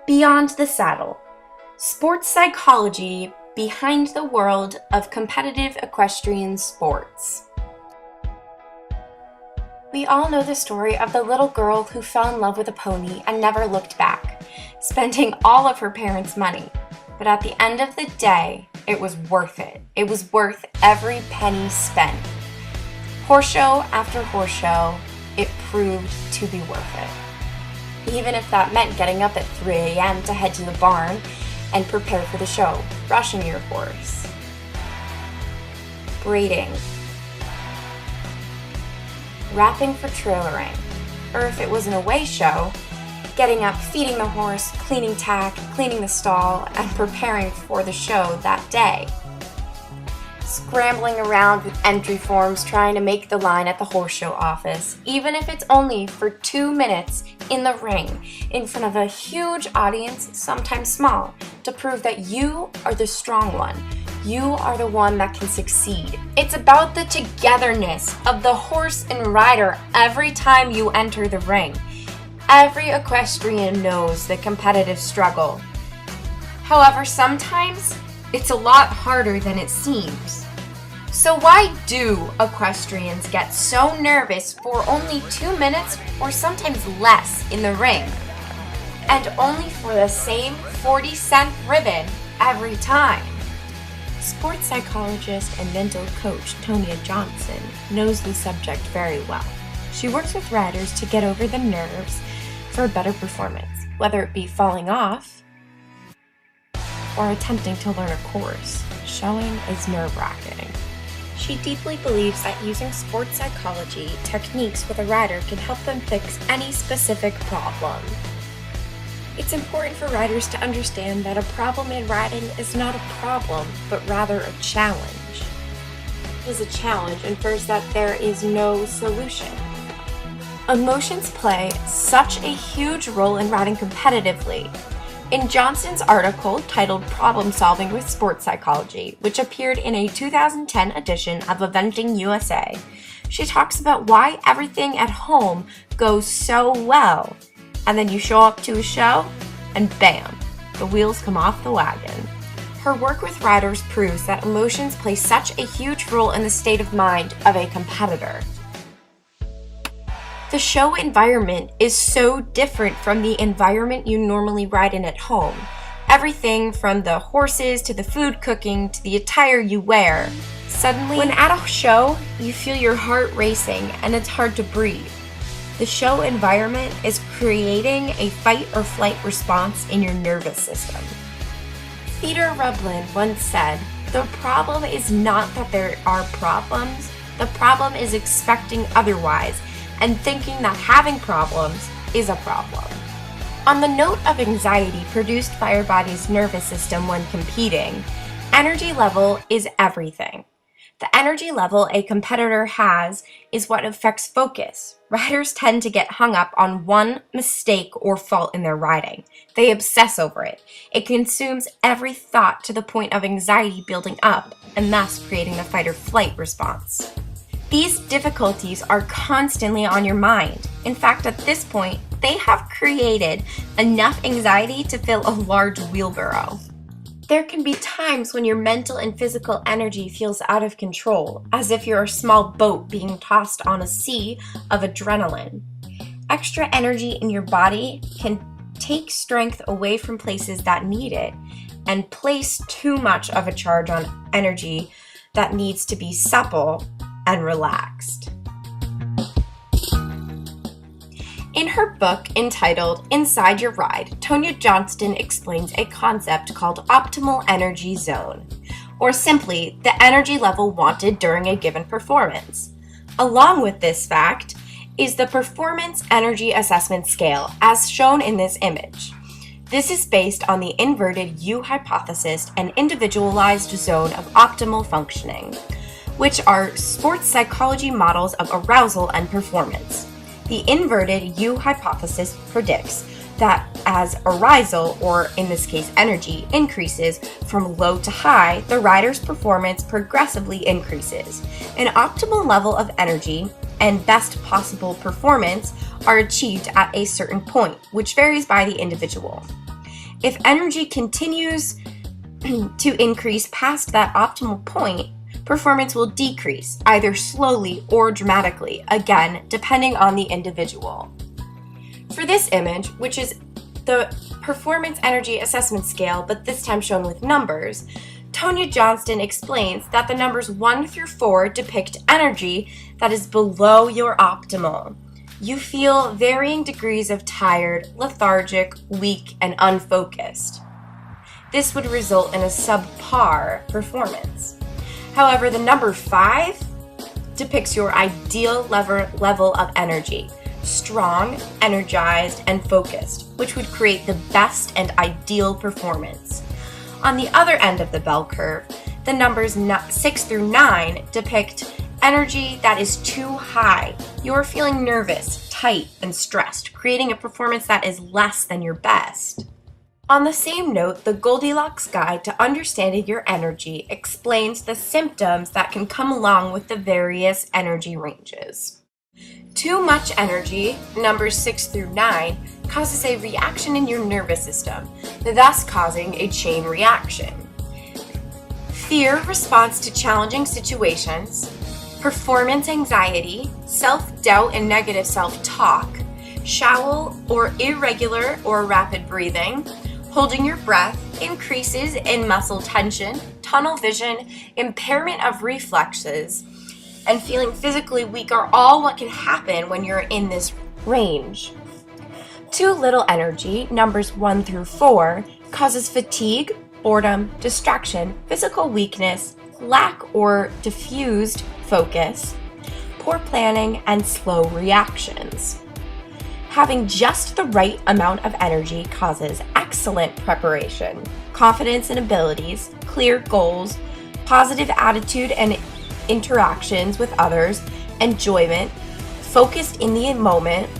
Beyond the Saddle, Sports Psychology Behind the World of Competitive Equestrian Sports. We all know the story of the little girl who fell in love with a pony and never looked back, spending all of her parents' money. But at the end of the day, it was worth it. It was worth every penny spent. Horse show after horse show, it proved to be worth it. Even if that meant getting up at 3 a.m. to head to the barn and prepare for the show, brushing your horse, braiding, wrapping for trailering, or if it was an away show, getting up, feeding the horse, cleaning tack, cleaning the stall, and preparing for the show that day. Scrambling around with entry forms trying to make the line at the horse show office, even if it's only for 2 minutes in the ring, in front of a huge audience, sometimes small, to prove that you are the strong one. You are the one that can succeed. It's about the togetherness of the horse and rider every time you enter the ring. Every equestrian knows the competitive struggle. However, sometimes it's a lot harder than it seems. So why do equestrians get so nervous for only 2 minutes or sometimes less in the ring? And only for the same 40-cent ribbon every time? Sports psychologist and mental coach Tonya Johnson knows the subject very well. She works with riders to get over the nerves for a better performance, whether it be falling off or attempting to learn a course. Showing is nerve-wracking. She deeply believes that using sports psychology techniques with a rider can help them fix any specific problem. It's important for riders to understand that a problem in riding is not a problem, but rather a challenge. It is a challenge infers that there is no solution. Emotions play such a huge role in riding competitively. In Johnson's article titled Problem Solving with Sports Psychology, which appeared in a 2010 edition of Eventing USA, she talks about why everything at home goes so well, and then you show up to a show, and bam, the wheels come off the wagon. Her work with riders proves that emotions play such a huge role in the state of mind of a competitor. The show environment is so different from the environment you normally ride in at home. Everything from the horses to the food cooking to the attire you wear. Suddenly, when at a show, you feel your heart racing and it's hard to breathe. The show environment is creating a fight or flight response in your nervous system. Peter Rublin once said, "The problem is not that there are problems, the problem is expecting otherwise and thinking that having problems is a problem." On the note of anxiety produced by our body's nervous system when competing, energy level is everything. The energy level a competitor has is what affects focus. Riders tend to get hung up on one mistake or fault in their riding. They obsess over it. It consumes every thought to the point of anxiety building up and thus creating the fight or flight response. These difficulties are constantly on your mind. In fact, at this point, they have created enough anxiety to fill a large wheelbarrow. There can be times when your mental and physical energy feels out of control, as if you're a small boat being tossed on a sea of adrenaline. Extra energy in your body can take strength away from places that need it and place too much of a charge on energy that needs to be supple and relaxed. In her book entitled Inside Your Ride, Tonya Johnson explains a concept called optimal energy zone, or simply the energy level wanted during a given performance. Along with this fact is the Performance Energy Assessment Scale, as shown in this image. This is based on the inverted U hypothesis and individualized zone of optimal functioning, which are sports psychology models of arousal and performance. The inverted U hypothesis predicts that as arousal, or in this case energy, increases from low to high, the rider's performance progressively increases. An optimal level of energy and best possible performance are achieved at a certain point, which varies by the individual. If energy continues to increase past that optimal point, performance will decrease, either slowly or dramatically, again, depending on the individual. For this image, which is the Performance Energy Assessment Scale, but this time shown with numbers, Tonya Johnston explains that the numbers 1 through 4 depict energy that is below your optimal. You feel varying degrees of tired, lethargic, weak, and unfocused. This would result in a subpar performance. However, the number 5 depicts your ideal level of energy, strong, energized, and focused, which would create the best and ideal performance. On the other end of the bell curve, the numbers 6 through 9 depict energy that is too high. You're feeling nervous, tight, and stressed, creating a performance that is less than your best. On the same note, the Goldilocks Guide to Understanding Your Energy explains the symptoms that can come along with the various energy ranges. Too much energy, numbers 6 through 9, causes a reaction in your nervous system, thus causing a chain reaction. Fear responds to challenging situations, performance anxiety, self-doubt and negative self-talk, shallow or irregular or rapid breathing, holding your breath, increases in muscle tension, tunnel vision, impairment of reflexes, and feeling physically weak are all what can happen when you're in this range. Too little energy, numbers 1 through 4, causes fatigue, boredom, distraction, physical weakness, lack or diffused focus, poor planning, and slow reactions. Having just the right amount of energy causes excellent preparation, confidence in abilities, clear goals, positive attitude and interactions with others, enjoyment, focused in the moment,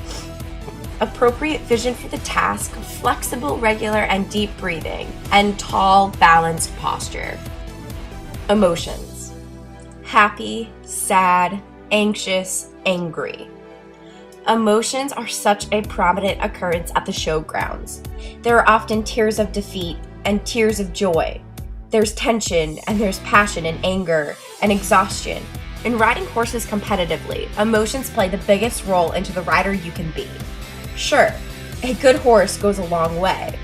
appropriate vision for the task, flexible, regular, and deep breathing, and tall, balanced posture. Emotions: happy, sad, anxious, angry. Emotions are such a prominent occurrence at the showgrounds. There are often tears of defeat and tears of joy. There's tension and there's passion and anger and exhaustion. In riding horses competitively, emotions play the biggest role into the rider you can be. Sure, a good horse goes a long way,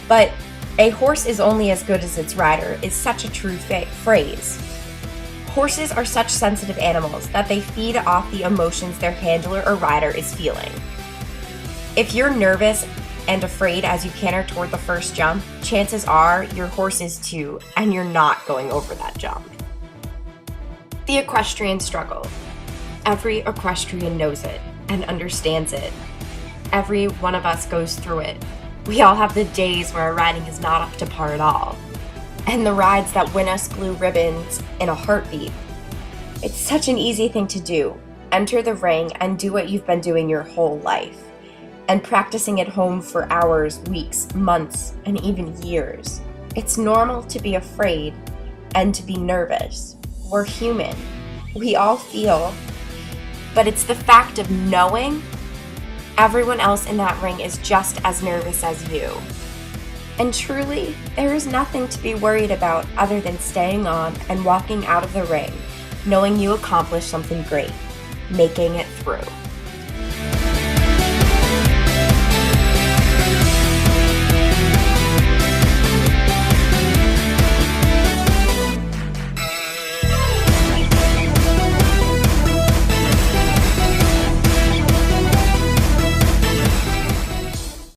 but a horse is only as good as its rider is such a true phrase. Horses are such sensitive animals that they feed off the emotions their handler or rider is feeling. If you're nervous and afraid as you canter toward the first jump, chances are your horse is too, and you're not going over that jump. The equestrian struggle. Every equestrian knows it and understands it. Every one of us goes through it. We all have the days where our riding is not up to par at all, and the rides that win us blue ribbons in a heartbeat. It's such an easy thing to do. Enter the ring and do what you've been doing your whole life, and practicing at home for hours, weeks, months, and even years. It's normal to be afraid and to be nervous. We're human. We all feel, but it's the fact of knowing everyone else in that ring is just as nervous as you. And truly, there is nothing to be worried about other than staying on and walking out of the ring, knowing you accomplished something great, making it through.